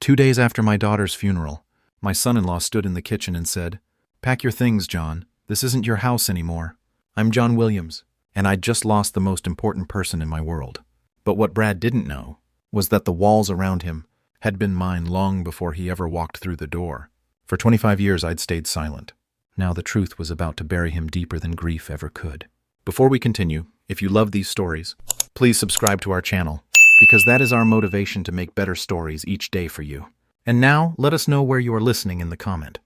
2 days after my daughter's funeral, my son-in-law stood in the kitchen and said, "Pack your things, John. This isn't your house anymore. I'm John Williams, and I'd just lost the most important person in my world." But what Brad didn't know was that the walls around him had been mine long before he ever walked through the door. For 25 years I'd stayed silent. Now the truth was about to bury him deeper than grief ever could. Before we continue, if you love these stories, please subscribe to our channel, because that is our motivation to make better stories each day for you. And now, let us know where you are listening in the comment.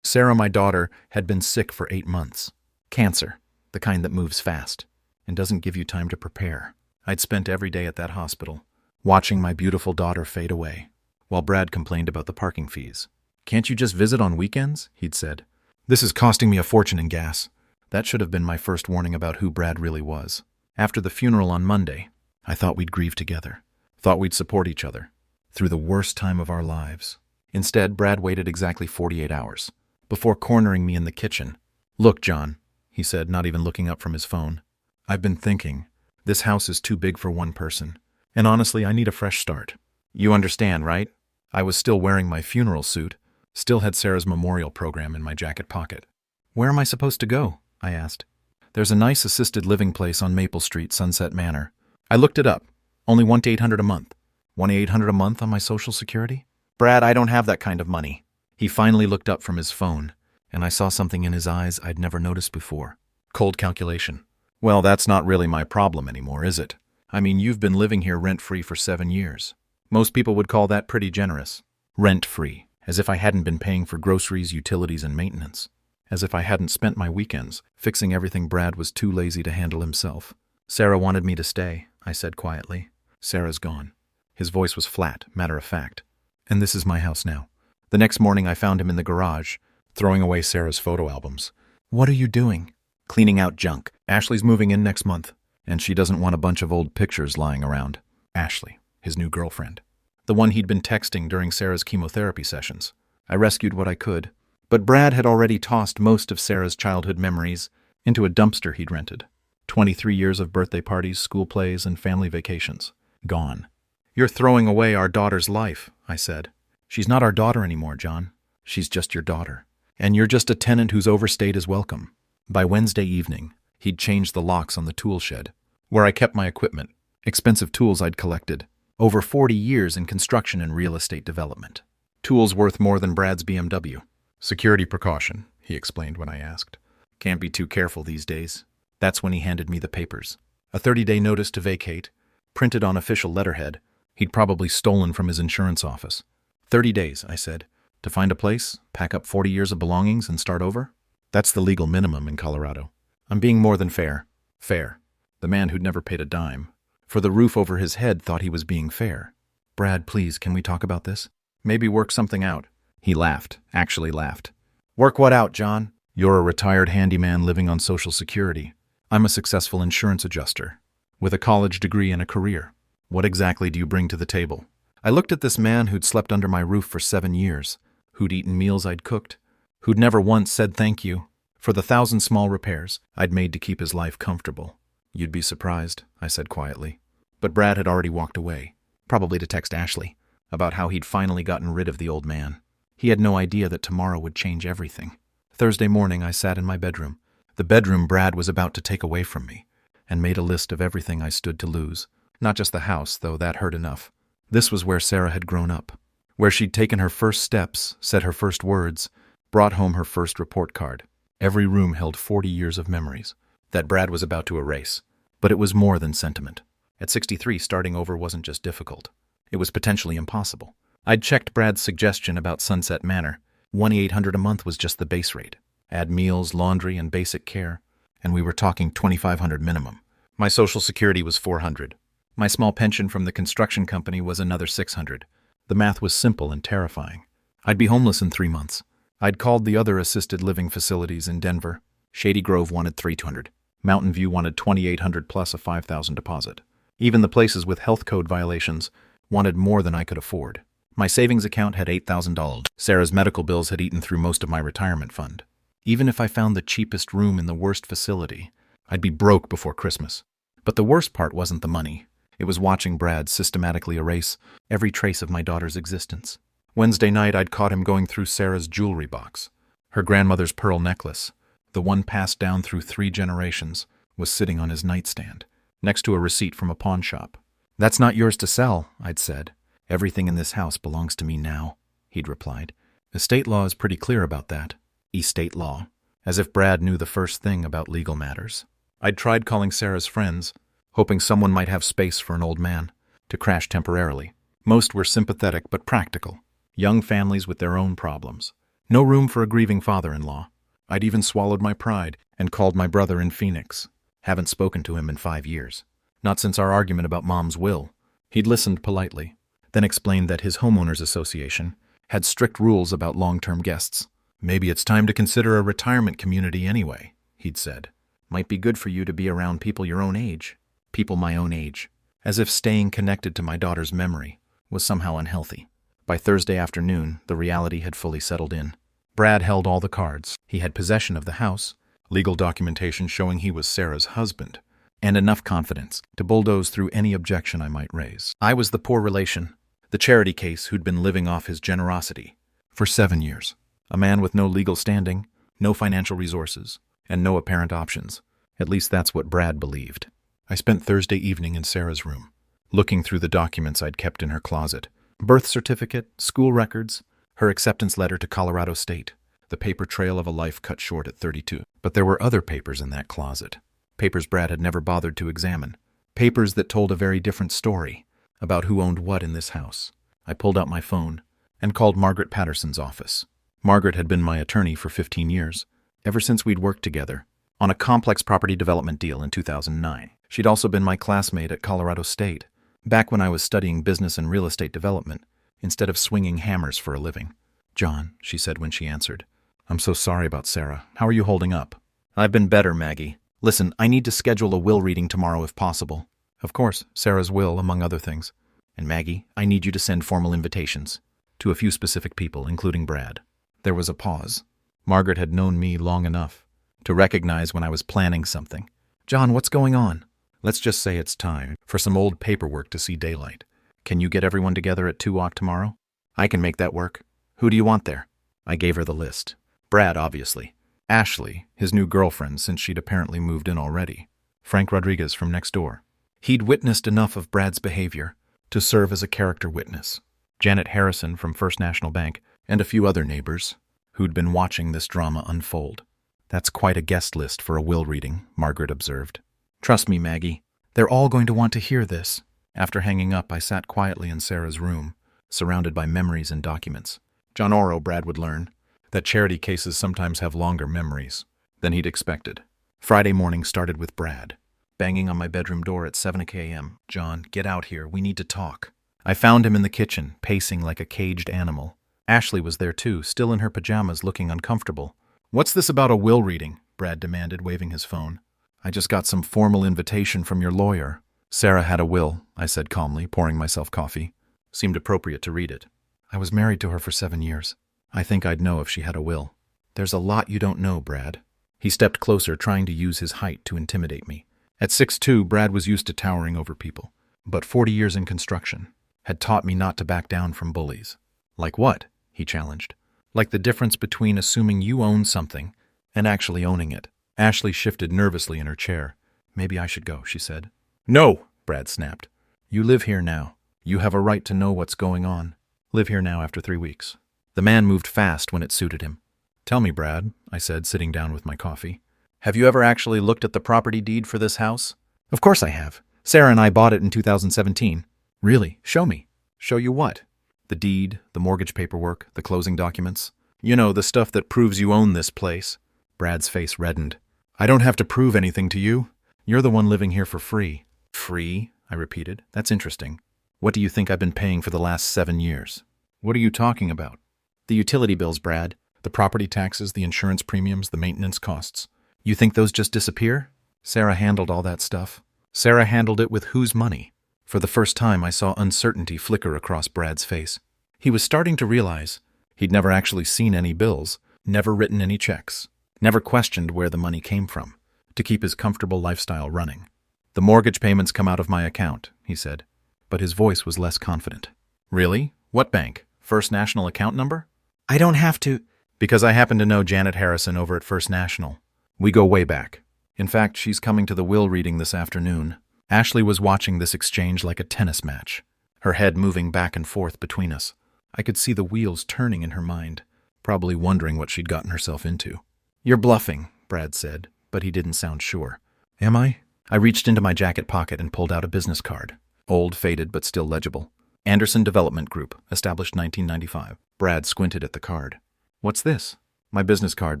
Sarah, my daughter, had been sick for 8 months. Cancer, the kind that moves fast and doesn't give you time to prepare. I'd spent every day at that hospital, watching my beautiful daughter fade away, while Brad complained about the parking fees. "Can't you just visit on weekends?" he'd said. "This is costing me a fortune in gas." That should have been my first warning about who Brad really was. After the funeral on Monday, I thought we'd grieve together, thought we'd support each other through the worst time of our lives. Instead, Brad waited exactly 48 hours before cornering me in the kitchen. "Look, John," he said, not even looking up from his phone. "I've been thinking. This house is too big for one person, and honestly, I need a fresh start. You understand, right?" I was still wearing my funeral suit, still had Sarah's memorial program in my jacket pocket. "Where am I supposed to go?" I asked. "There's a nice assisted living place on Maple Street, Sunset Manor." I looked it up. Only $1,800 a month. $1,800 a month on my Social Security? "Brad, I don't have that kind of money." He finally looked up from his phone, and I saw something in his eyes I'd never noticed before. Cold calculation. "Well, that's not really my problem anymore, is it? I mean, you've been living here rent-free for 7 years. Most people would call that pretty generous. Rent-free, as if I hadn't been paying for groceries, utilities, and maintenance. As if I hadn't spent my weekends fixing everything Brad was too lazy to handle himself. "Sarah wanted me to stay," I said quietly. "Sarah's gone." His voice was flat, matter-of-fact. "And this is my house now." The next morning I found him in the garage, throwing away Sarah's photo albums. "What are you doing?" "Cleaning out junk. Ashley's moving in next month, and she doesn't want a bunch of old pictures lying around." Ashley, his new girlfriend. The one he'd been texting during Sarah's chemotherapy sessions. I rescued what I could. But Brad had already tossed most of Sarah's childhood memories into a dumpster he'd rented. 23 years of birthday parties, school plays, and family vacations. Gone. "You're throwing away our daughter's life," I said. "She's not our daughter anymore, John. She's just your daughter. And you're just a tenant who's overstayed his welcome." By Wednesday evening, he'd changed the locks on the tool shed, where I kept my equipment, expensive tools I'd collected. Over 40 years in construction and real estate development. Tools worth more than Brad's BMW. "Security precaution," he explained when I asked. "Can't be too careful these days." That's when he handed me the papers. A 30-day notice to vacate, printed on official letterhead, he'd probably stolen from his insurance office. 30 days, I said, to find a place, pack up 40 years of belongings, and start over? That's the legal minimum in Colorado. I'm being more than fair. Fair. The man who'd never paid a dime for the roof over his head thought he was being fair. "Brad, please, can we talk about this? Maybe work something out." He laughed, actually laughed. "Work what out, John? You're a retired handyman living on Social Security. I'm a successful insurance adjuster, with a college degree and a career. What exactly do you bring to the table?" I looked at this man who'd slept under my roof for 7 years, who'd eaten meals I'd cooked, who'd never once said thank you for the 1,000 small repairs I'd made to keep his life comfortable. "You'd be surprised," I said quietly. But Brad had already walked away, probably to text Ashley, about how he'd finally gotten rid of the old man. He had no idea that tomorrow would change everything. Thursday morning, I sat in my bedroom, the bedroom Brad was about to take away from me, and made a list of everything I stood to lose. Not just the house, though that hurt enough. This was where Sarah had grown up, where she'd taken her first steps, said her first words, brought home her first report card. Every room held 40 years of memories that Brad was about to erase. But it was more than sentiment. At 63, starting over wasn't just difficult. It was potentially impossible. I'd checked Brad's suggestion about Sunset Manor. $2,800 a month was just the base rate. Add meals, laundry, and basic care, and we were talking $2,500 minimum. My Social Security was $400. My small pension from the construction company was another $600. The math was simple and terrifying. I'd be homeless in 3 months. I'd called the other assisted living facilities in Denver. Shady Grove wanted $300. Mountain View wanted $2,800 plus a $5,000 deposit. Even the places with health code violations wanted more than I could afford. My savings account had $8,000. Sarah's medical bills had eaten through most of my retirement fund. Even if I found the cheapest room in the worst facility, I'd be broke before Christmas. But the worst part wasn't the money. It was watching Brad systematically erase every trace of my daughter's existence. Wednesday night, I'd caught him going through Sarah's jewelry box. Her grandmother's pearl necklace, the one passed down through 3 generations, was sitting on his nightstand, next to a receipt from a pawn shop. "That's not yours to sell," I'd said. "Everything in this house belongs to me now," he'd replied. "Estate law is pretty clear about that." Estate law. As if Brad knew the first thing about legal matters. I'd tried calling Sarah's friends, hoping someone might have space for an old man to crash temporarily. Most were sympathetic but practical. Young families with their own problems. No room for a grieving father-in-law. I'd even swallowed my pride and called my brother in Phoenix. Haven't spoken to him in 5 years. Not since our argument about Mom's will. He'd listened politely, then explained that his homeowners association had strict rules about long-term guests. "Maybe it's time to consider a retirement community anyway," he'd said. "Might be good for you to be around people your own age. People my own age." As if staying connected to my daughter's memory was somehow unhealthy. By Thursday afternoon, the reality had fully settled in. Brad held all the cards. He had possession of the house, legal documentation showing he was Sarah's husband, and enough confidence to bulldoze through any objection I might raise. I was the poor relation, the charity case who'd been living off his generosity for 7 years. A man with no legal standing, no financial resources, and no apparent options. At least that's what Brad believed. I spent Thursday evening in Sarah's room, looking through the documents I'd kept in her closet. Birth certificate, school records, her acceptance letter to Colorado State, the paper trail of a life cut short at 32. But there were other papers in that closet. Papers Brad had never bothered to examine. Papers that told a very different story about who owned what in this house. I pulled out my phone and called Margaret Patterson's office. Margaret had been my attorney for 15 years, ever since we'd worked together on a complex property development deal in 2009. She'd also been my classmate at Colorado State, back when I was studying business and real estate development instead of swinging hammers for a living. "John," she said when she answered, "I'm so sorry about Sarah. How are you holding up?" "I've been better, Maggie. Listen, I need to schedule a will reading tomorrow if possible." "Of course, Sarah's will, among other things. And Maggie, I need you to send formal invitations to a few specific people, including Brad." There was a pause. Margaret had known me long enough to recognize when I was planning something. "John, what's going on?" "Let's just say it's time for some old paperwork to see daylight. Can you get everyone together at 2:00 tomorrow?" "I can make that work. Who do you want there?" I gave her the list. Brad, obviously. Ashley, his new girlfriend since she'd apparently moved in already. Frank Rodriguez from next door. He'd witnessed enough of Brad's behavior to serve as a character witness. Janet Harrison from First National Bank, and a few other neighbors who'd been watching this drama unfold. "That's quite a guest list for a will reading," Margaret observed. "Trust me, Maggie, they're all going to want to hear this." After hanging up, I sat quietly in Sarah's room, surrounded by memories and documents. John Oro, Brad would learn that charity cases sometimes have longer memories than he'd expected. Friday morning started with Brad banging on my bedroom door at 7 a.m. "John, get out here. We need to talk." I found him in the kitchen, pacing like a caged animal. Ashley was there too, still in her pajamas, looking uncomfortable. "What's this about a will reading?" Brad demanded, waving his phone. "I just got some formal invitation from your lawyer." "Sarah had a will," I said calmly, pouring myself coffee. Seemed appropriate to read it. "I was married to her for 7 years. I think I'd know if she had a will." "There's a lot you don't know, Brad." He stepped closer, trying to use his height to intimidate me. At 6'2", Brad was used to towering over people. But 40 years in construction had taught me not to back down from bullies. "Like what?" he challenged. "Like the difference between assuming you own something and actually owning it." Ashley shifted nervously in her chair. "Maybe I should go," she said. "No!" Brad snapped. "You live here now. You have a right to know what's going on. Live here now after 3 weeks." The man moved fast when it suited him. "Tell me, Brad," I said, sitting down with my coffee. "Have you ever actually looked at the property deed for this house?" "Of course I have. Sarah and I bought it in 2017. "Really? Show me." "Show you what?" "The deed, the mortgage paperwork, the closing documents. You know, the stuff that proves you own this place." Brad's face reddened. "I don't have to prove anything to you. You're the one living here for free." "Free?" I repeated. "That's interesting. What do you think I've been paying for the last 7 years?" "What are you talking about?" "The utility bills, Brad. The property taxes, the insurance premiums, the maintenance costs. You think those just disappear?" "Sarah handled all that stuff." "Sarah handled it with whose money?" For the first time, I saw uncertainty flicker across Brad's face. He was starting to realize he'd never actually seen any bills, never written any checks, never questioned where the money came from to keep his comfortable lifestyle running. The mortgage payments come out of my account, he said, but his voice was less confident. Really? What bank? First National account number? I don't have to. Because I happen to know Janet Harrison over at First National. We go way back. In fact, she's coming to the will reading this afternoon. Ashley was watching this exchange like a tennis match, her head moving back and forth between us. I could see the wheels turning in her mind, probably wondering what she'd gotten herself into. You're bluffing, Brad said, but he didn't sound sure. Am I? I reached into my jacket pocket and pulled out a business card. Old, faded, but still legible. Anderson Development Group, established 1995. Brad squinted at the card. What's this? My business card,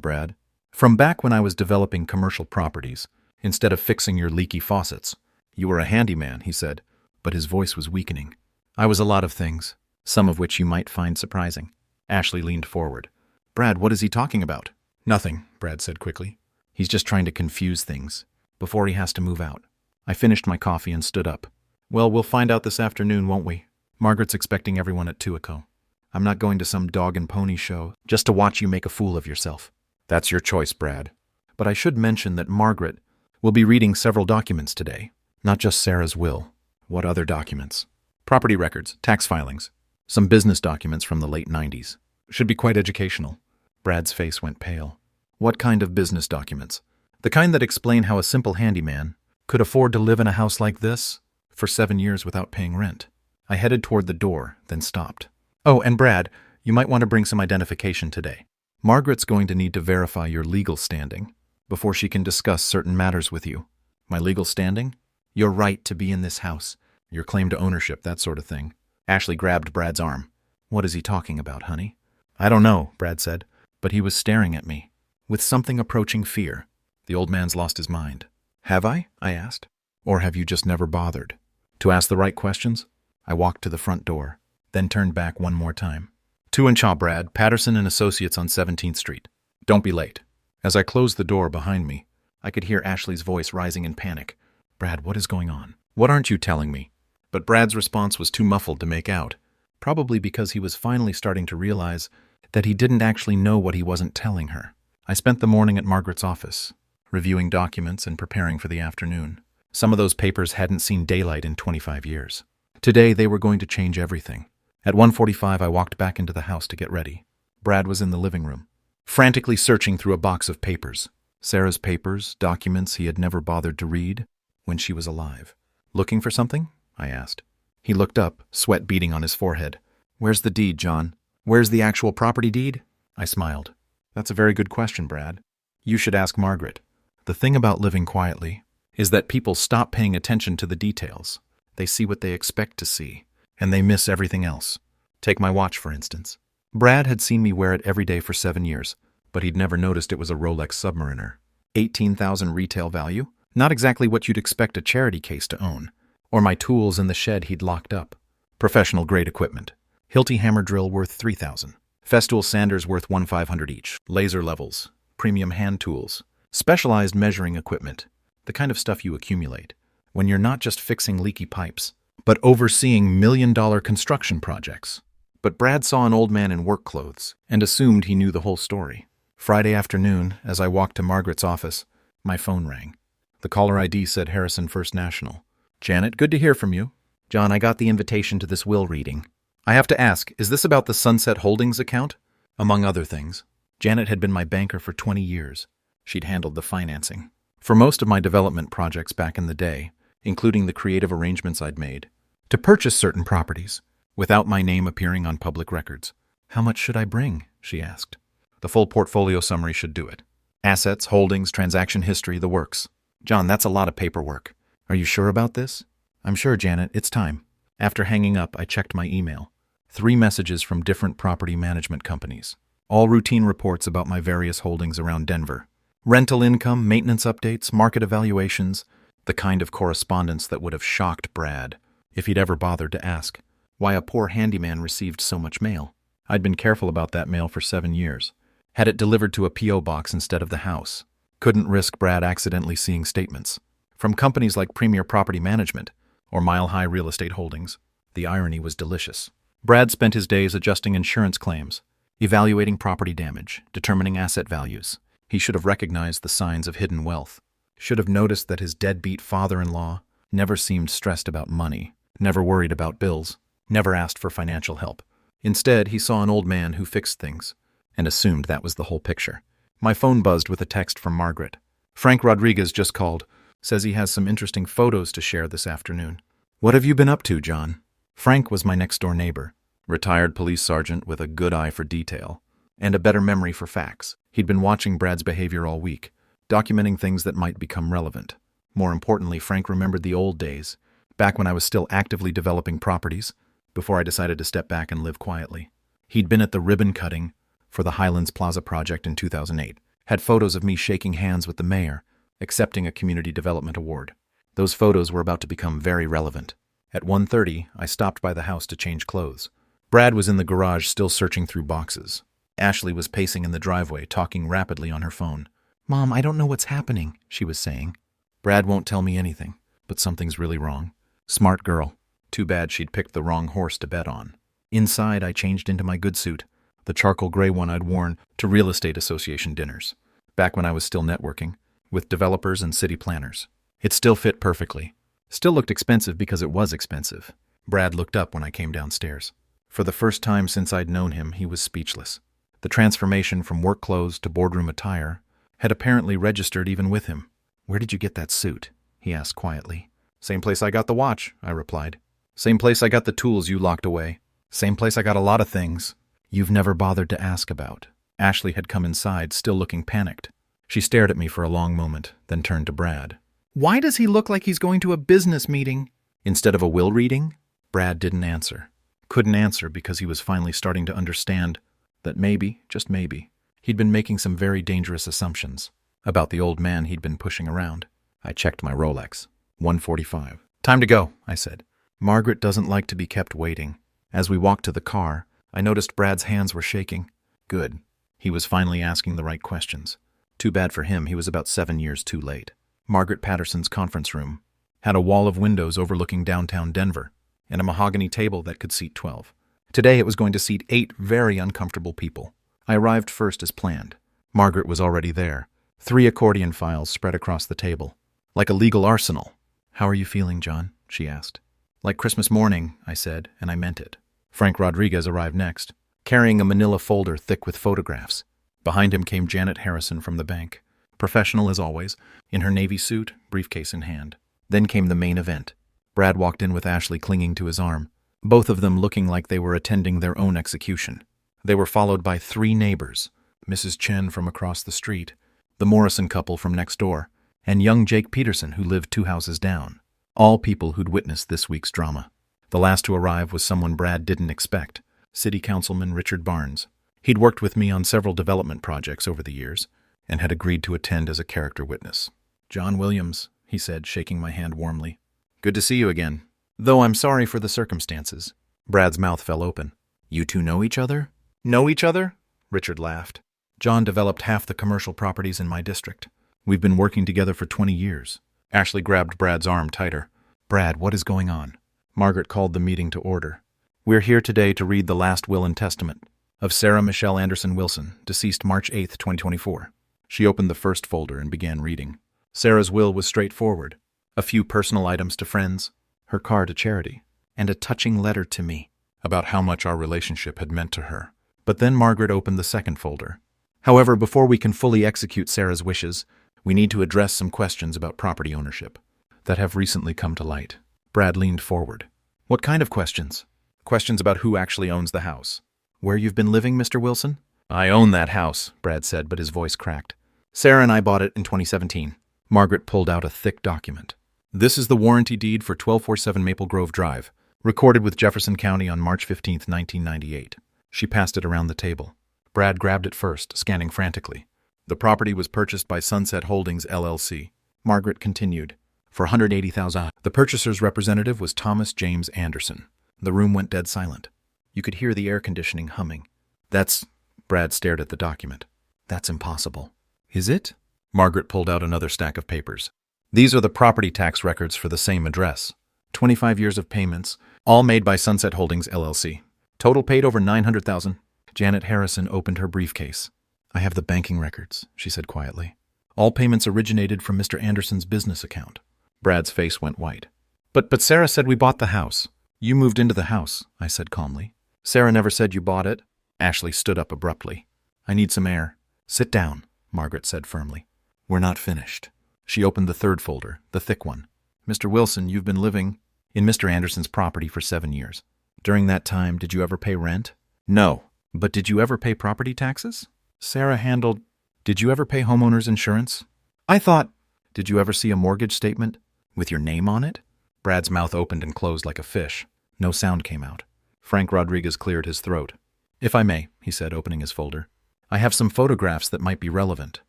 Brad. From back when I was developing commercial properties, instead of fixing your leaky faucets. You were a handyman, he said, but his voice was weakening. I was a lot of things, some of which you might find surprising. Ashley leaned forward. Brad, what is he talking about? Nothing, Brad said quickly. He's just trying to confuse things, before he has to move out. I finished my coffee and stood up. Well, we'll find out this afternoon, won't we? Margaret's expecting everyone at 2:00. I'm not going to some dog and pony show just to watch you make a fool of yourself. That's your choice, Brad. But I should mention that Margaret will be reading several documents today, not just Sarah's will. What other documents? Property records, tax filings, some business documents from the late 90s. Should be quite educational. Brad's face went pale. What kind of business documents? The kind that explain how a simple handyman could afford to live in a house like this for 7 years without paying rent. I headed toward the door, then stopped. Oh, and Brad, you might want to bring some identification today. Margaret's going to need to verify your legal standing before she can discuss certain matters with you. My legal standing? Your right to be in this house, your claim to ownership, that sort of thing. Ashley grabbed Brad's arm. What is he talking about, honey? I don't know, Brad said, but he was staring at me with something approaching fear. The old man's lost his mind. Have I asked. Or have you just never bothered to ask the right questions? I walked to the front door, then turned back one more time. 2 Chaw, Brad, Patterson and Associates on 17th Street. Don't be late. As I closed the door behind me, I could hear Ashley's voice rising in panic. Brad, what is going on? What aren't you telling me? But Brad's response was too muffled to make out, probably because he was finally starting to realize that he didn't actually know what he wasn't telling her. I spent the morning at Margaret's office, reviewing documents and preparing for the afternoon. Some of those papers hadn't seen daylight in 25 years. Today, they were going to change everything. At 1:45, I walked back into the house to get ready. Brad was in the living room, frantically searching through a box of papers. Sarah's papers, documents he had never bothered to read when she was alive. Looking for something? I asked. He looked up, sweat beading on his forehead. Where's the deed, John? Where's the actual property deed? I smiled. That's a very good question, Brad. You should ask Margaret. The thing about living quietly is that people stop paying attention to the details. They see what they expect to see, and they miss everything else. Take my watch, for instance. Brad had seen me wear it every day for 7 years, but he'd never noticed it was a Rolex Submariner. $18,000 retail value? Not exactly what you'd expect a charity case to own. Or my tools in the shed he'd locked up. Professional-grade equipment. Hilti hammer drill worth $3,000. Festool sanders worth $1,500 each. Laser levels. Premium hand tools. Specialized measuring equipment. The kind of stuff you accumulate when you're not just fixing leaky pipes, but overseeing million-dollar construction projects. But Brad saw an old man in work clothes and assumed he knew the whole story. Friday afternoon, as I walked to Margaret's office, my phone rang. The caller ID said Harrison First National. Janet, good to hear from you. John, I got the invitation to this will reading. I have to ask, is this about the Sunset Holdings account? Among other things. Janet had been my banker for 20 years. She'd handled the financing for most of my development projects back in the day, including the creative arrangements I'd made to purchase certain properties without my name appearing on public records. How much should I bring? She asked. The full portfolio summary should do it. Assets, holdings, transaction history, the works. John, that's a lot of paperwork. Are you sure about this? I'm sure, Janet. It's time. After hanging up, I checked my email. 3 messages from different property management companies. All routine reports about my various holdings around Denver. Rental income, maintenance updates, market evaluations, the kind of correspondence that would have shocked Brad if he'd ever bothered to ask why a poor handyman received so much mail. I'd been careful about that mail for 7 years. Had it delivered to a P.O. box instead of the house. Couldn't risk Brad accidentally seeing statements from companies like Premier Property Management or Mile High Real Estate Holdings. The irony was delicious. Brad spent his days adjusting insurance claims, evaluating property damage, determining asset values. He should have recognized the signs of hidden wealth. Should have noticed that his deadbeat father-in-law never seemed stressed about money, never worried about bills, never asked for financial help. Instead, he saw an old man who fixed things, and assumed that was the whole picture. My phone buzzed with a text from Margaret. Frank Rodriguez just called. Says he has some interesting photos to share this afternoon. What have you been up to, John? Frank was my next-door neighbor, retired police sergeant with a good eye for detail and a better memory for facts. He'd been watching Brad's behavior all week, documenting things that might become relevant. More importantly, Frank remembered the old days, back when I was still actively developing properties, before I decided to step back and live quietly. He'd been at the ribbon cutting for the Highlands Plaza project in 2008, had photos of me shaking hands with the mayor, accepting a community development award. Those photos were about to become very relevant. At 1:30, I stopped by the house to change clothes. Brad was in the garage still searching through boxes. Ashley was pacing in the driveway, talking rapidly on her phone. "Mom, I don't know what's happening," she was saying. "Brad won't tell me anything, but something's really wrong. Smart girl. Too bad she'd picked the wrong horse to bet on." Inside, I changed into my good suit, the charcoal gray one I'd worn to real estate association dinners, back when I was still networking with developers and city planners. It still fit perfectly. Still looked expensive because it was expensive. Brad looked up when I came downstairs. For the first time since I'd known him, he was speechless. The transformation from work clothes to boardroom attire had apparently registered even with him. "Where did you get that suit?" he asked quietly. "Same place I got the watch," I replied. "Same place I got the tools you locked away. Same place I got a lot of things you've never bothered to ask about." Ashley had come inside, still looking panicked. She stared at me for a long moment, then turned to Brad. "Why does he look like he's going to a business meeting instead of a will reading?" Brad didn't answer. Couldn't answer because he was finally starting to understand that maybe, just maybe, he'd been making some very dangerous assumptions about the old man he'd been pushing around. I checked my Rolex. 1:45. "Time to go," I said. Margaret doesn't like to be kept waiting. As we walked to the car, I noticed Brad's hands were shaking. Good. He was finally asking the right questions. Too bad for him, he was about 7 years too late. Margaret Patterson's conference room had a wall of windows overlooking downtown Denver and a mahogany table that could seat 12. Today it was going to seat 8 very uncomfortable people. I arrived first as planned. Margaret was already there. 3 accordion files spread across the table, like a legal arsenal. "How are you feeling, John?" she asked. "Like Christmas morning," I said, and I meant it. Frank Rodriguez arrived next, carrying a manila folder thick with photographs. Behind him came Janet Harrison from the bank, professional as always, in her navy suit, briefcase in hand. Then came the main event. Brad walked in with Ashley clinging to his arm, both of them looking like they were attending their own execution. They were followed by 3 neighbors, Mrs. Chen from across the street, the Morrison couple from next door, and young Jake Peterson who lived 2 houses down. All people who'd witnessed this week's drama. The last to arrive was someone Brad didn't expect, City Councilman Richard Barnes. He'd worked with me on several development projects over the years and had agreed to attend as a character witness. "John Williams," he said, shaking my hand warmly. "Good to see you again. Though I'm sorry for the circumstances." Brad's mouth fell open. "You two know each other?" "Know each other?" Richard laughed. "John developed half the commercial properties in my district. We've been working together for 20 years. Ashley grabbed Brad's arm tighter. "Brad, what is going on?" Margaret called the meeting to order. "We're here today to read the last will and testament of Sarah Michelle Anderson Wilson, deceased March 8, 2024. She opened the first folder and began reading. Sarah's will was straightforward. A few personal items to friends, her car to charity, and a touching letter to me about how much our relationship had meant to her. But then Margaret opened the second folder. However, before we can fully execute Sarah's wishes, we need to address some questions about property ownership that have recently come to light." Brad leaned forward. "What kind of questions?" "Questions about who actually owns the house." "Where you've been living, Mr. Wilson?" "I own that house," Brad said, but his voice cracked. "Sarah and I bought it in 2017. Margaret pulled out a thick document. "This is the warranty deed for 1247 Maple Grove Drive, recorded with Jefferson County on March 15, 1998. She passed it around the table. Brad grabbed it first, scanning frantically. "The property was purchased by Sunset Holdings, LLC. Margaret continued. "For $180,000. The purchaser's representative was Thomas James Anderson." The room went dead silent. You could hear the air conditioning humming. "That's—" Brad stared at the document. "That's impossible." "Is it?" Margaret pulled out another stack of papers. "These are the property tax records for the same address. 25 years of payments, all made by Sunset Holdings, LLC. Total paid over $900,000. Janet Harrison opened her briefcase. "I have the banking records," she said quietly. All payments originated from Mr. Anderson's business account. Brad's face went white. But Sarah said we bought the house. You moved into the house, I said calmly. Sarah never said you bought it. Ashley stood up abruptly. I need some air. Sit down, Margaret said firmly. We're not finished. She opened the third folder, the thick one. Mr. Wilson, you've been living in Mr. Anderson's property for 7 years. During that time, did you ever pay rent? No. But did you ever pay property taxes? Sarah handled. Did you ever pay homeowner's insurance? I thought. Did you ever see a mortgage statement with your name on it? Brad's mouth opened and closed like a fish. No sound came out. Frank Rodriguez cleared his throat. If I may, he said, opening his folder. I have some photographs that might be relevant.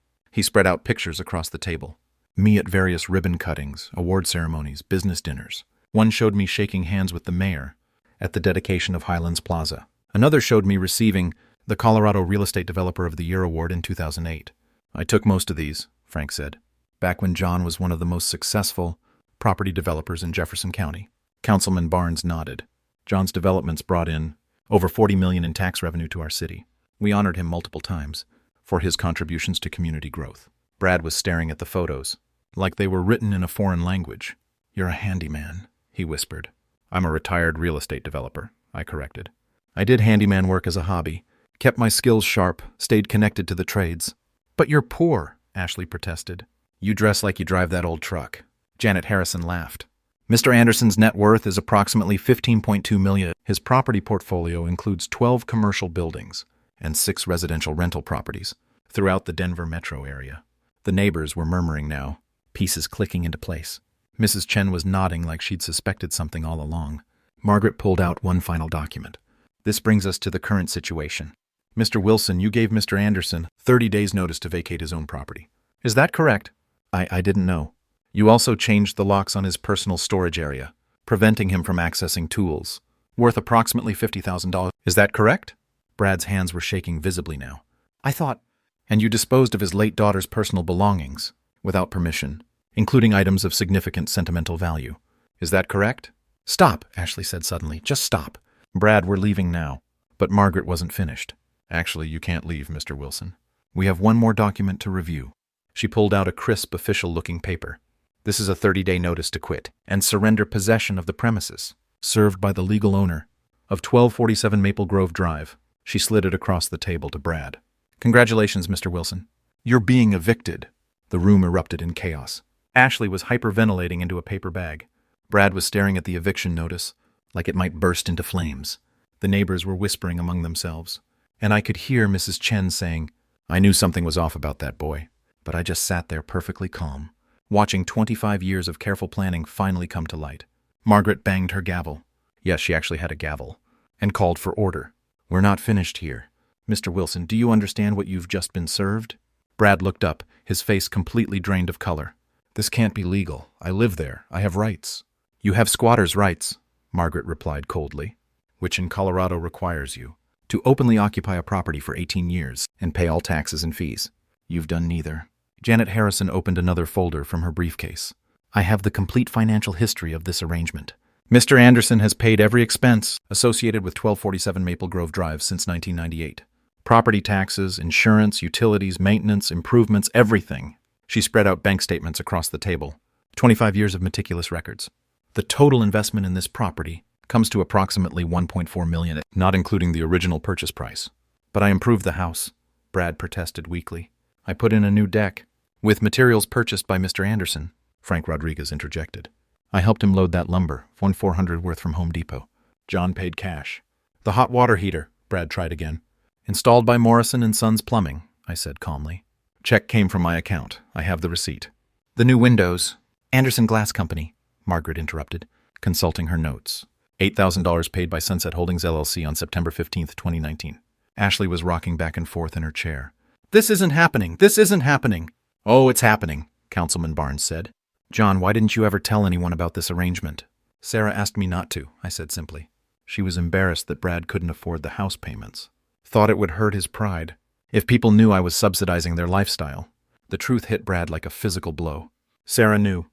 He spread out pictures across the table. Me at various ribbon cuttings, award ceremonies, business dinners. One showed me shaking hands with the mayor at the dedication of Highlands Plaza. Another showed me receiving the Colorado Real Estate Developer of the Year award in 2008. I took most of these, Frank said, back when John was one of the most successful property developers in Jefferson County. Councilman Barnes nodded. John's developments brought in over $40 million in tax revenue to our city. We honored him multiple times for his contributions to community growth. Brad was staring at the photos, like they were written in a foreign language. You're a handyman, he whispered. I'm a retired real estate developer, I corrected. I did handyman work as a hobby, kept my skills sharp, stayed connected to the trades. But you're poor, Ashley protested. You dress like you drive that old truck. Janet Harrison laughed. Mr. Anderson's net worth is approximately $15.2 million. His property portfolio includes 12 commercial buildings and 6 residential rental properties throughout the Denver metro area. The neighbors were murmuring now, pieces clicking into place. Mrs. Chen was nodding like she'd suspected something all along. Margaret pulled out one final document. This brings us to the current situation. Mr. Wilson, you gave Mr. Anderson 30 days' notice to vacate his own property. Is that correct? I didn't know. You also changed the locks on his personal storage area, preventing him from accessing tools, worth approximately $50,000. Is that correct? Brad's hands were shaking visibly now. I thought. And you disposed of his late daughter's personal belongings, without permission, including items of significant sentimental value. Is that correct? Stop, Ashley said suddenly. Just stop. Brad, we're leaving now. But Margaret wasn't finished. Actually, you can't leave, Mr. Wilson. We have one more document to review. She pulled out a crisp, official-looking paper. This is a 30-day notice to quit and surrender possession of the premises, served by the legal owner of 1247 Maple Grove Drive. She slid it across the table to Brad. Congratulations, Mr. Wilson. You're being evicted. The room erupted in chaos. Ashley was hyperventilating into a paper bag. Brad was staring at the eviction notice, like it might burst into flames. The neighbors were whispering among themselves, and I could hear Mrs. Chen saying, I knew something was off about that boy, but I just sat there perfectly calm, watching 25 years of careful planning finally come to light. Margaret banged her gavel. Yes, she actually had a gavel, and called for order. We're not finished here. Mr. Wilson, do you understand what you've just been served? Brad looked up, his face completely drained of color. This can't be legal. I live there. I have rights. You have squatter's rights, Margaret replied coldly, which in Colorado requires you to openly occupy a property for 18 years and pay all taxes and fees. You've done neither. Janet Harrison opened another folder from her briefcase. I have the complete financial history of this arrangement. Mr. Anderson has paid every expense associated with 1247 Maple Grove Drive since 1998. Property taxes, insurance, utilities, maintenance, improvements, everything. She spread out bank statements across the table. 25 years of meticulous records. The total investment in this property comes to approximately $1.4 million, not including the original purchase price. But I improved the house, Brad protested weakly. I put in a new deck, with materials purchased by Mr. Anderson, Frank Rodriguez interjected. I helped him load that lumber, $1,400 worth from Home Depot. John paid cash. The hot water heater, Brad tried again. Installed by Morrison and Sons Plumbing, I said calmly. Check came from my account. I have the receipt. The new windows. Anderson Glass Company, Margaret interrupted, consulting her notes. $8,000 paid by Sunset Holdings LLC on September 15, 2019. Ashley was rocking back and forth in her chair. This isn't happening. This isn't happening. Oh, it's happening, Councilman Barnes said. John, why didn't you ever tell anyone about this arrangement? Sarah asked me not to, I said simply. She was embarrassed that Brad couldn't afford the house payments. Thought it would hurt his pride if people knew I was subsidizing their lifestyle. The truth hit Brad like a physical blow. Sarah knew.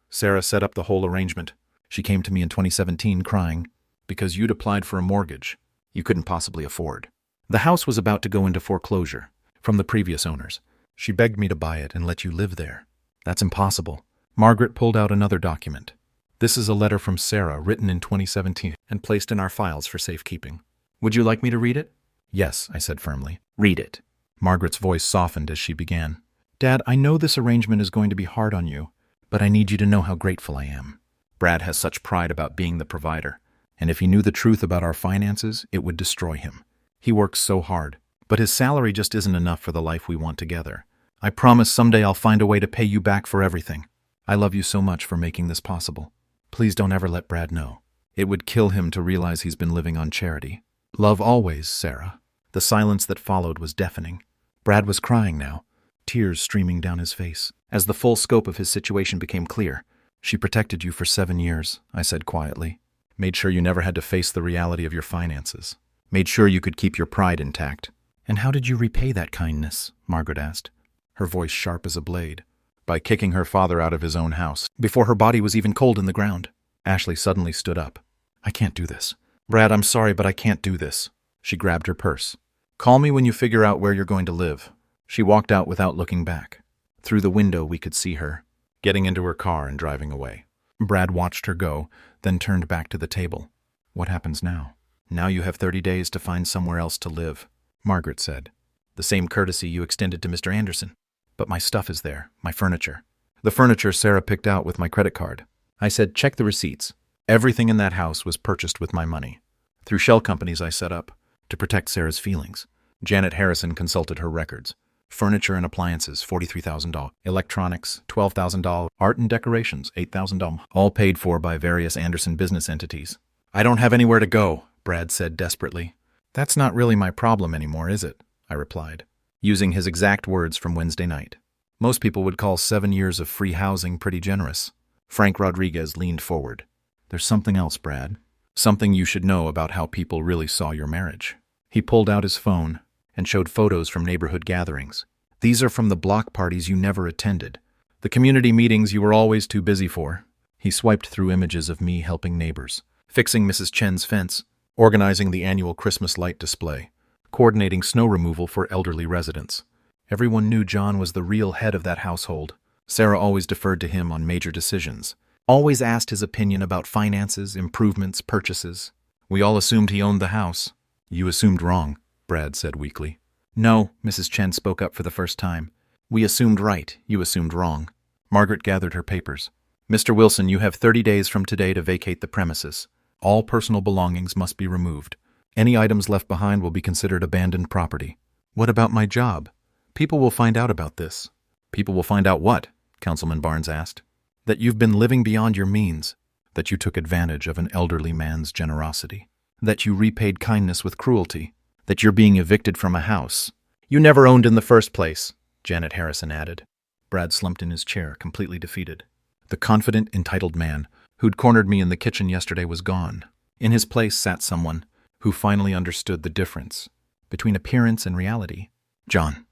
Sarah set up the whole arrangement. She came to me in 2017 crying, because you'd applied for a mortgage you couldn't possibly afford. The house was about to go into foreclosure from the previous owners, She begged me to buy it and let you live there. That's impossible. Margaret pulled out another document. This is a letter from Sarah written in 2017 and placed in our files for safekeeping. Would you like me to read it? Yes, I said firmly. Read it. Margaret's voice softened as she began. Dad, I know this arrangement is going to be hard on you, but I need you to know how grateful I am. Brad has such pride about being the provider, and if he knew the truth about our finances, it would destroy him. He works so hard, but his salary just isn't enough for the life we want together. I promise someday I'll find a way to pay you back for everything. I love you so much for making this possible. Please don't ever let Brad know. It would kill him to realize he's been living on charity. Love always, Sarah. The silence that followed was deafening. Brad was crying now, tears streaming down his face. As the full scope of his situation became clear, she protected you for 7 years, I said quietly. Made sure you never had to face the reality of your finances. Made sure you could keep your pride intact. And how did you repay that kindness? Margaret asked, her voice sharp as a blade. By kicking her father out of his own house, before her body was even cold in the ground. Ashley suddenly stood up. I can't do this. Brad, I'm sorry, but I can't do this. She grabbed her purse. Call me when you figure out where you're going to live. She walked out without looking back. Through the window we could see her, getting into her car and driving away. Brad watched her go, then turned back to the table. What happens now? Now you have 30 days to find somewhere else to live, Margaret said. The same courtesy you extended to Mr. Anderson. But my stuff is there, my furniture. The furniture Sarah picked out with my credit card. I said, check the receipts. Everything in that house was purchased with my money. Through shell companies I set up, to protect Sarah's feelings. Janet Harrison consulted her records. Furniture and appliances, $43,000. Electronics, $12,000. Art and decorations, $8,000. All paid for by various Anderson business entities. I don't have anywhere to go, Brad said desperately. That's not really my problem anymore, is it? I replied, using his exact words from Wednesday night. Most people would call 7 years of free housing pretty generous. Frank Rodriguez leaned forward. There's something else, Brad. Something you should know about how people really saw your marriage. He pulled out his phone and showed photos from neighborhood gatherings. These are from the block parties you never attended. The community meetings you were always too busy for. He swiped through images of me helping neighbors, fixing Mrs. Chen's fence, organizing the annual Christmas light display, coordinating snow removal for elderly residents. Everyone knew John was the real head of that household. Sarah always deferred to him on major decisions, always asked his opinion about finances, improvements, purchases. We all assumed he owned the house. You assumed wrong, Brad said weakly. No, Mrs. Chen spoke up for the first time. We assumed right, you assumed wrong. Margaret gathered her papers. Mr. Wilson, you have 30 days from today to vacate the premises. All personal belongings must be removed. Any items left behind will be considered abandoned property. What about my job? People will find out about this. People will find out what? Councilman Barnes asked. That you've been living beyond your means. That you took advantage of an elderly man's generosity. That you repaid kindness with cruelty. That you're being evicted from a house you never owned in the first place, Janet Harrison added. Brad slumped in his chair, completely defeated. The confident, entitled man who'd cornered me in the kitchen yesterday was gone. In his place sat someone who finally understood the difference between appearance and reality. John,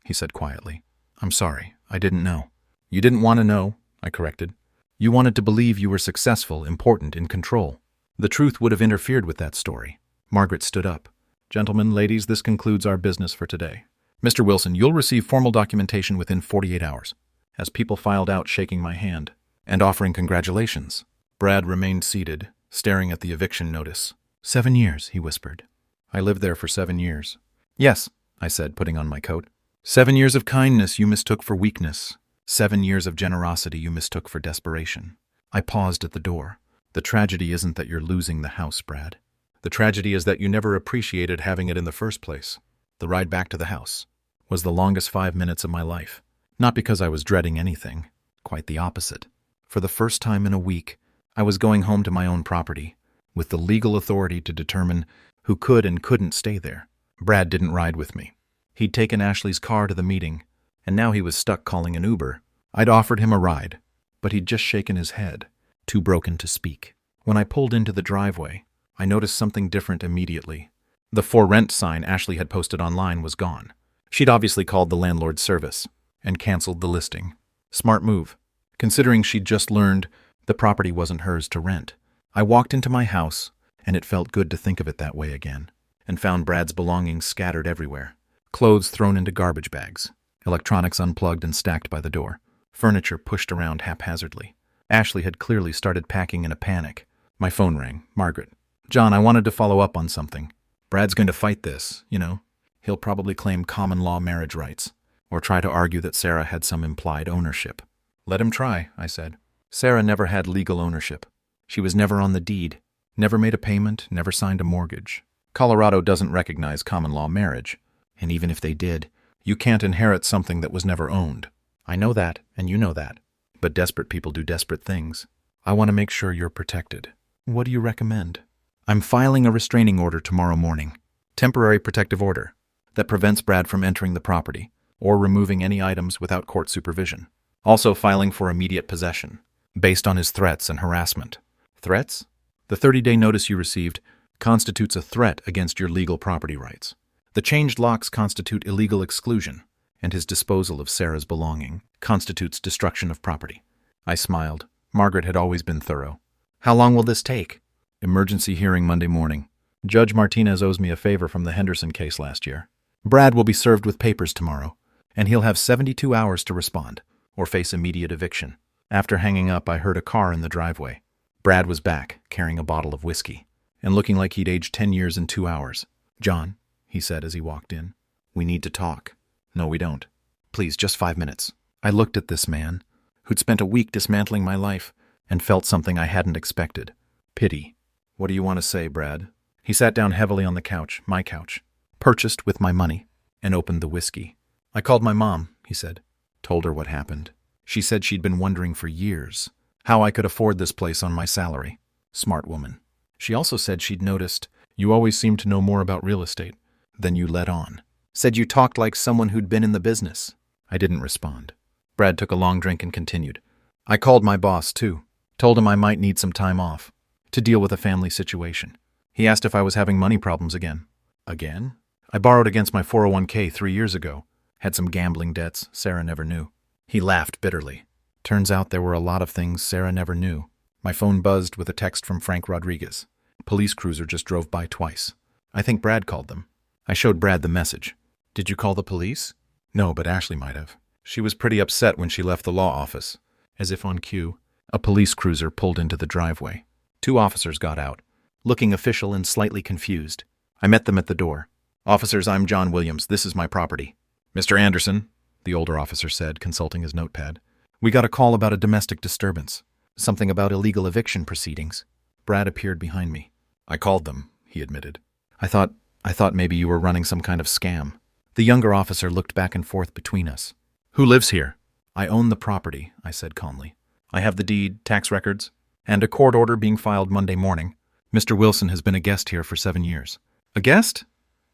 he said quietly, I'm sorry, I didn't know. You didn't want to know, I corrected. You wanted to believe you were successful, important, in control. The truth would have interfered with that story. Margaret stood up. Gentlemen, ladies, this concludes our business for today. Mr. Wilson, you'll receive formal documentation within 48 hours. As people filed out shaking my hand and offering congratulations, Brad remained seated, staring at the eviction notice. 7 years, he whispered. I lived there for 7 years. Yes, I said, putting on my coat. 7 years of kindness you mistook for weakness. 7 years of generosity you mistook for desperation. I paused at the door. The tragedy isn't that you're losing the house, Brad. The tragedy is that you never appreciated having it in the first place. The ride back to the house was the longest 5 minutes of my life. Not because I was dreading anything. Quite the opposite. For the first time in a week, I was going home to my own property, with the legal authority to determine who could and couldn't stay there. Brad didn't ride with me. He'd taken Ashley's car to the meeting, and now he was stuck calling an Uber. I'd offered him a ride, but he'd just shaken his head, too broken to speak. When I pulled into the driveway, I noticed something different immediately. The for rent sign Ashley had posted online was gone. She'd obviously called the landlord's service and canceled the listing. Smart move, considering she'd just learned the property wasn't hers to rent. I walked into my house, and it felt good to think of it that way again, and found Brad's belongings scattered everywhere, clothes thrown into garbage bags, electronics unplugged and stacked by the door, furniture pushed around haphazardly. Ashley had clearly started packing in a panic. My phone rang. Margaret. John, I wanted to follow up on something. Brad's going to fight this, you know. He'll probably claim common law marriage rights, or try to argue that Sarah had some implied ownership. Let him try, I said. Sarah never had legal ownership. She was never on the deed, never made a payment, never signed a mortgage. Colorado doesn't recognize common law marriage, and even if they did, you can't inherit something that was never owned. I know that, and you know that. But desperate people do desperate things. I want to make sure you're protected. What do you recommend? I'm filing a restraining order tomorrow morning. Temporary protective order that prevents Brad from entering the property or removing any items without court supervision. Also filing for immediate possession, based on his threats and harassment. Threats? The 30-day notice you received constitutes a threat against your legal property rights. The changed locks constitute illegal exclusion, and his disposal of Sarah's belonging constitutes destruction of property. I smiled. Margaret had always been thorough. How long will this take? Emergency hearing Monday morning. Judge Martinez owes me a favor from the Henderson case last year. Brad will be served with papers tomorrow, and he'll have 72 hours to respond, or face immediate eviction. After hanging up, I heard a car in the driveway. Brad was back, carrying a bottle of whiskey, and looking like he'd aged 10 years in 2 hours. John, he said as he walked in, we need to talk. No, we don't. Please, just 5 minutes. I looked at this man, who'd spent a week dismantling my life, and felt something I hadn't expected. Pity. What do you want to say, Brad? He sat down heavily on the couch, my couch, purchased with my money, and opened the whiskey. I called my mom, he said. Told her what happened. She said she'd been wondering for years how I could afford this place on my salary. Smart woman. She also said she'd noticed you always seem to know more about real estate than you let on. Said you talked like someone who'd been in the business. I didn't respond. Brad took a long drink and continued. I called my boss, too. Told him I might need some time off to deal with a family situation. He asked if I was having money problems again. Again? I borrowed against my 401k 3 years ago. Had some gambling debts Sarah never knew. He laughed bitterly. Turns out there were a lot of things Sarah never knew. My phone buzzed with a text from Frank Rodriguez. Police cruiser just drove by twice. I think Brad called them. I showed Brad the message. Did you call the police? No, but Ashley might have. She was pretty upset when she left the law office. As if on cue, a police cruiser pulled into the driveway. 2 officers got out, looking official and slightly confused. I met them at the door. Officers, I'm John Williams. This is my property. Mr. Anderson, the older officer said, consulting his notepad. We got a call about a domestic disturbance. Something about illegal eviction proceedings. Brad appeared behind me. I called them, he admitted. I thought maybe you were running some kind of scam. The younger officer looked back and forth between us. Who lives here? I own the property, I said calmly. I have the deed, tax records, and a court order being filed Monday morning. Mr. Wilson has been a guest here for 7 years. A guest?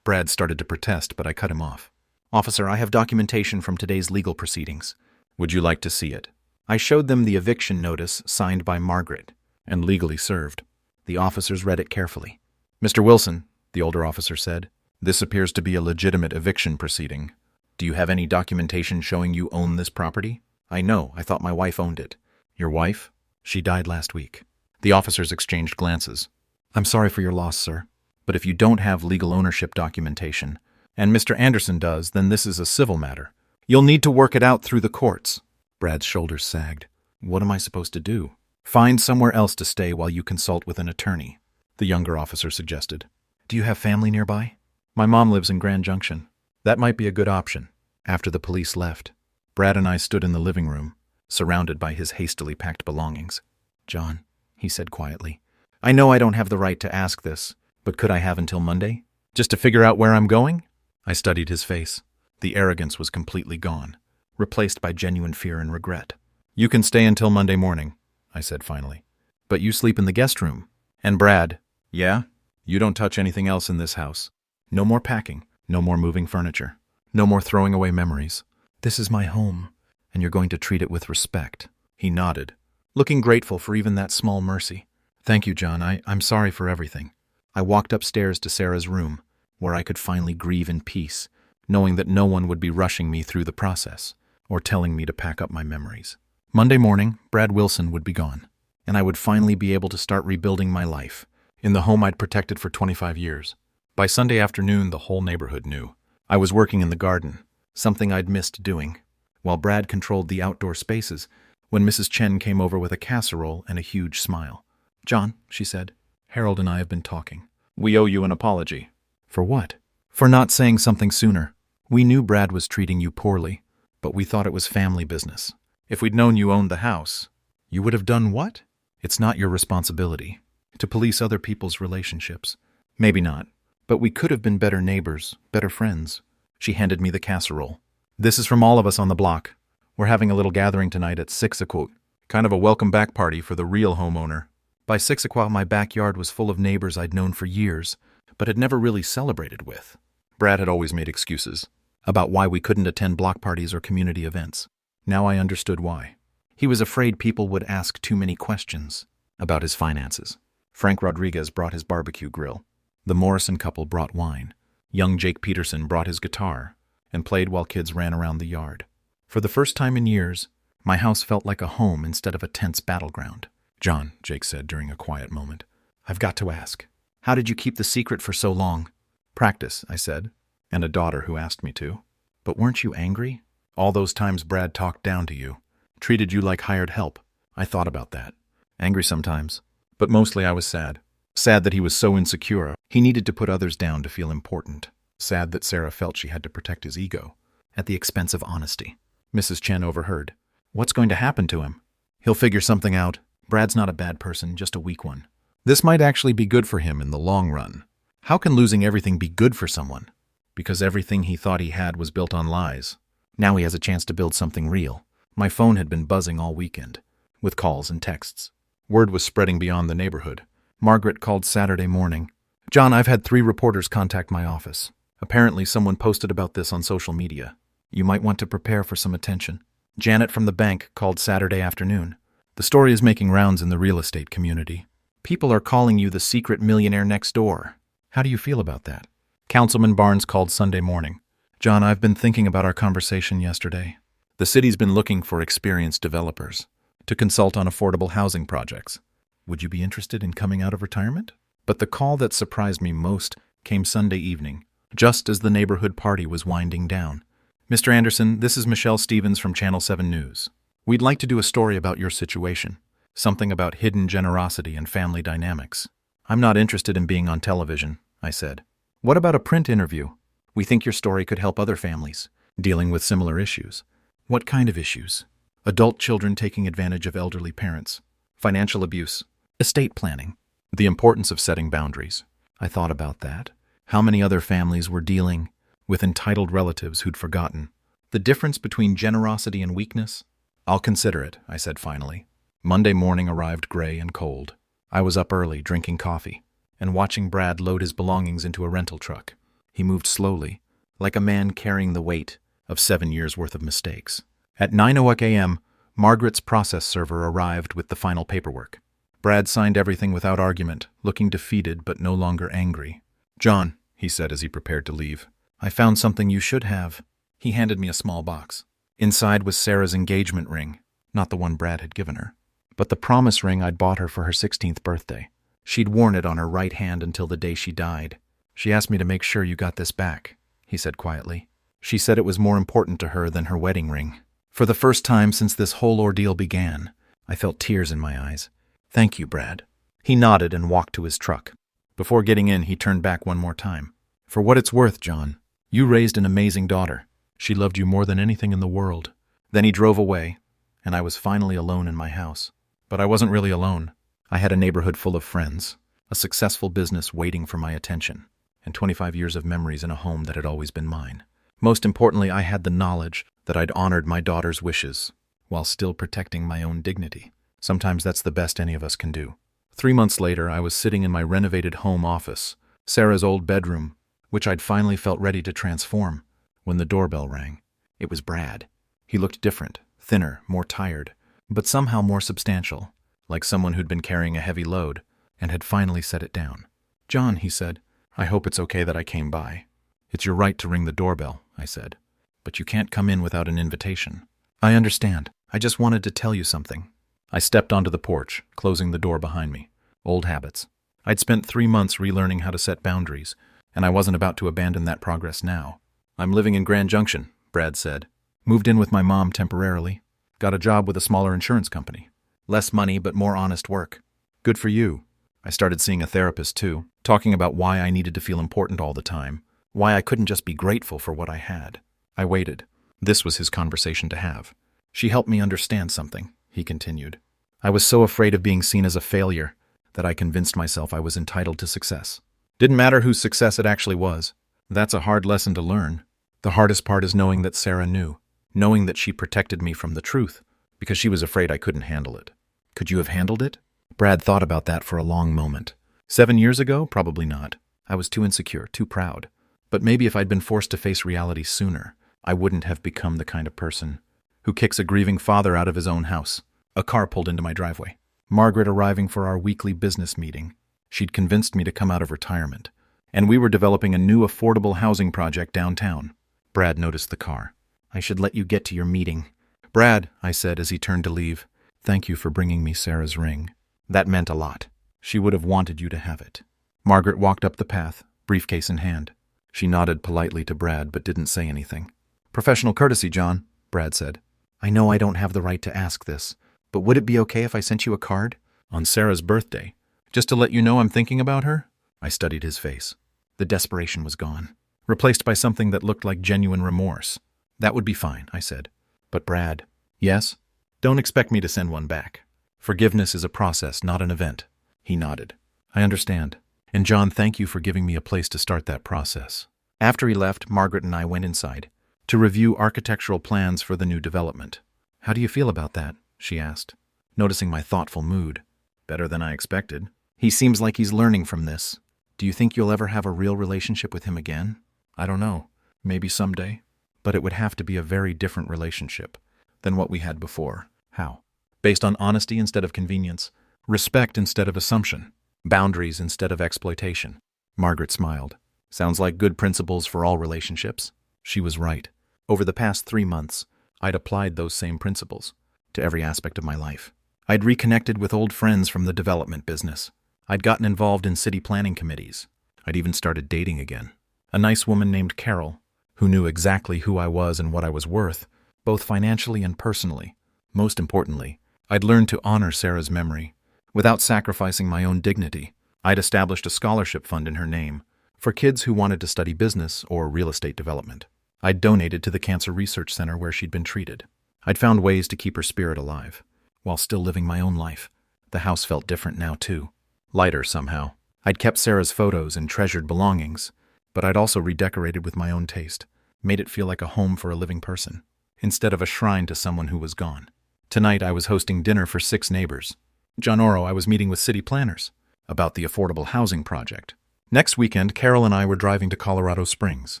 Brad started to protest, but I cut him off. Officer, I have documentation from today's legal proceedings. Would you like to see it? I showed them the eviction notice signed by Margaret and legally served. The officers read it carefully. Mr. Wilson, the older officer said, this appears to be a legitimate eviction proceeding. Do you have any documentation showing you own this property? I know. I thought my wife owned it. Your wife? She died last week. The officers exchanged glances. I'm sorry for your loss, sir. But if you don't have legal ownership documentation, and Mr. Anderson does, then this is a civil matter. You'll need to work it out through the courts. Brad's shoulders sagged. What am I supposed to do? Find somewhere else to stay while you consult with an attorney, the younger officer suggested. Do you have family nearby? My mom lives in Grand Junction. That might be a good option. After the police left, Brad and I stood in the living room, surrounded by his hastily packed belongings. John, he said quietly, I know I don't have the right to ask this, but could I have until Monday? Just to figure out where I'm going? I studied his face. The arrogance was completely gone, replaced by genuine fear and regret. You can stay until Monday morning, I said finally. But you sleep in the guest room. And Brad, yeah? You don't touch anything else in this house. No more packing, no more moving furniture, no more throwing away memories. This is my home, and you're going to treat it with respect. He nodded, looking grateful for even that small mercy. Thank you, John. I'm sorry for everything. I walked upstairs to Sarah's room, where I could finally grieve in peace, knowing that no one would be rushing me through the process or telling me to pack up my memories. Monday morning, Brad Wilson would be gone, and I would finally be able to start rebuilding my life in the home I'd protected for 25 years. By Sunday afternoon, the whole neighborhood knew. I was working in the garden, something I'd missed doing, while Brad controlled the outdoor spaces when Mrs. Chen came over with a casserole and a huge smile. "John," she said, "Harold and I have been talking. We owe you an apology." "For what?" "For not saying something sooner. We knew Brad was treating you poorly, but we thought it was family business. If we'd known you owned the house, you would have done what? It's not your responsibility to police other people's relationships." "Maybe not, but we could have been better neighbors, better friends." She handed me the casserole. "This is from all of us on the block. We're having a little gathering tonight at 6 o'clock. Kind of a welcome back party for the real homeowner." By 6 o'clock, my backyard was full of neighbors I'd known for years, but had never really celebrated with. Brad had always made excuses about why we couldn't attend block parties or community events. Now I understood why. He was afraid people would ask too many questions about his finances. Frank Rodriguez brought his barbecue grill. The Morrison couple brought wine. Young Jake Peterson brought his guitar and played while kids ran around the yard. For the first time in years, my house felt like a home instead of a tense battleground. "John," Jake said during a quiet moment, "I've got to ask, how did you keep the secret for so long?" "Practice," I said, "and a daughter who asked me to." "But weren't you angry? All those times Brad talked down to you, treated you like hired help." I thought about that. Angry sometimes, but mostly I was sad. Sad that he was so insecure. He needed to put others down to feel important. Sad that Sarah felt she had to protect his ego at the expense of honesty. Mrs. Chen overheard. "What's going to happen to him?" "He'll figure something out. Brad's not a bad person, just a weak one. This might actually be good for him in the long run." "How can losing everything be good for someone?" "Because everything he thought he had was built on lies. Now he has a chance to build something real." My phone had been buzzing all weekend, with calls and texts. Word was spreading beyond the neighborhood. Margaret called Saturday morning. "John, I've had 3 reporters contact my office. Apparently someone posted about this on social media. You might want to prepare for some attention." Janet from the bank called Saturday afternoon. "The story is making rounds in the real estate community. People are calling you the secret millionaire next door. How do you feel about that?" Councilman Barnes called Sunday morning. "John, I've been thinking about our conversation yesterday. The city's been looking for experienced developers to consult on affordable housing projects. Would you be interested in coming out of retirement?" But the call that surprised me most came Sunday evening, just as the neighborhood party was winding down. "Mr. Anderson, this is Michelle Stevens from Channel 7 News. We'd like to do a story about your situation, something about hidden generosity and family dynamics." "I'm not interested in being on television," I said. "What about a print interview? We think your story could help other families dealing with similar issues." "What kind of issues?" "Adult children taking advantage of elderly parents, financial abuse, estate planning, the importance of setting boundaries." I thought about that. How many other families were dealing with entitled relatives who'd forgotten the difference between generosity and weakness? "I'll consider it," I said finally. Monday morning arrived gray and cold. I was up early, drinking coffee, and watching Brad load his belongings into a rental truck. He moved slowly, like a man carrying the weight of 7 years' worth of mistakes. At 9:00 a.m., Margaret's process server arrived with the final paperwork. Brad signed everything without argument, looking defeated but no longer angry. "John," he said as he prepared to leave, "I found something you should have." He handed me a small box. Inside was Sarah's engagement ring, not the one Brad had given her, but the promise ring I'd bought her for her 16th birthday. She'd worn it on her right hand until the day she died. "She asked me to make sure you got this back," he said quietly. She said it was more important to her than her wedding ring. For the first time since this whole ordeal began, I felt tears in my eyes. "Thank you, Brad." He nodded and walked to his truck. Before getting in, he turned back one more time. "For what it's worth, John, you raised an amazing daughter. She loved you more than anything in the world." Then he drove away, and I was finally alone in my house. But I wasn't really alone. I had a neighborhood full of friends, a successful business waiting for my attention, and 25 years of memories in a home that had always been mine. Most importantly, I had the knowledge that I'd honored my daughter's wishes while still protecting my own dignity. Sometimes that's the best any of us can do. 3 months later, I was sitting in my renovated home office, Sarah's old bedroom, which I'd finally felt ready to transform, when the doorbell rang. It was Brad. He looked different, thinner, more tired, but somehow more substantial, like someone who'd been carrying a heavy load and had finally set it down. "John," he said, "I hope it's okay that I came by." "It's your right to ring the doorbell," I said, "but you can't come in without an invitation." "I understand. I just wanted to tell you something." I stepped onto the porch, closing the door behind me. Old habits. I'd spent 3 months relearning how to set boundaries, and I wasn't about to abandon that progress now. "I'm living in Grand Junction," Brad said. Moved in with my mom temporarily. Got a job with a smaller insurance company. Less money, but more honest work. Good for you. I started seeing a therapist too, talking about why I needed to feel important all the time, why I couldn't just be grateful for what I had. I waited. This was his conversation to have. She helped me understand something, he continued. I was so afraid of being seen as a failure that I convinced myself I was entitled to success. Didn't matter whose success it actually was. That's a hard lesson to learn. The hardest part is knowing that Sarah knew, knowing that she protected me from the truth, because she was afraid I couldn't handle it. Could you have handled it? Brad thought about that for a long moment. 7 years ago? Probably not. I was too insecure, too proud. But maybe if I'd been forced to face reality sooner, I wouldn't have become the kind of person who kicks a grieving father out of his own house. A car pulled into my driveway. Margaret arriving for our weekly business meeting. She'd convinced me to come out of retirement, and we were developing a new affordable housing project downtown. Brad noticed the car. I should let you get to your meeting. Brad, I said as he turned to leave, thank you for bringing me Sarah's ring. That meant a lot. She would have wanted you to have it. Margaret walked up the path, briefcase in hand. She nodded politely to Brad but didn't say anything. Professional courtesy, John, Brad said. I know I don't have the right to ask this, but would it be okay if I sent you a card? On Sarah's birthday. Just to let you know I'm thinking about her? I studied his face. The desperation was gone, replaced by something that looked like genuine remorse. That would be fine, I said. But Brad, yes? Don't expect me to send one back. Forgiveness is a process, not an event. He nodded. I understand. And John, thank you for giving me a place to start that process. After he left, Margaret and I went inside to review architectural plans for the new development. How do you feel about that? She asked, noticing my thoughtful mood. Better than I expected. He seems like he's learning from this. Do you think you'll ever have a real relationship with him again? I don't know. Maybe someday. But it would have to be a very different relationship than what we had before. How? Based on honesty instead of convenience, respect instead of assumption, boundaries instead of exploitation. Margaret smiled. Sounds like good principles for all relationships. She was right. Over the past 3 months, I'd applied those same principles to every aspect of my life. I'd reconnected with old friends from the development business. I'd gotten involved in city planning committees. I'd even started dating again. A nice woman named Carol, who knew exactly who I was and what I was worth, both financially and personally. Most importantly, I'd learned to honor Sarah's memory. Without sacrificing my own dignity, I'd established a scholarship fund in her name for kids who wanted to study business or real estate development. I'd donated to the cancer research center where she'd been treated. I'd found ways to keep her spirit alive, while still living my own life. The house felt different now, too. Lighter, somehow. I'd kept Sarah's photos and treasured belongings, but I'd also redecorated with my own taste, made it feel like a home for a living person, instead of a shrine to someone who was gone. Tonight, I was hosting dinner for 6 neighbors. John Oro, I was meeting with city planners about the affordable housing project. Next weekend, Carol and I were driving to Colorado Springs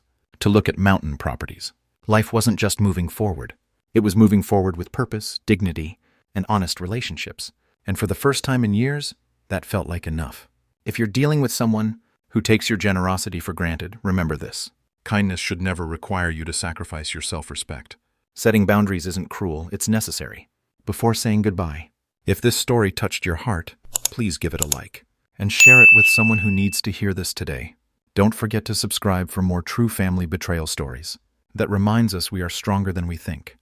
to look at mountain properties. Life wasn't just moving forward. It was moving forward with purpose, dignity, and honest relationships. And for the first time in years, that felt like enough. If you're dealing with someone who takes your generosity for granted, remember this. Kindness should never require you to sacrifice your self-respect. Setting boundaries isn't cruel, it's necessary. Before saying goodbye, if this story touched your heart, please give it a like and share it with someone who needs to hear this today. Don't forget to subscribe for more true family betrayal stories that reminds us we are stronger than we think.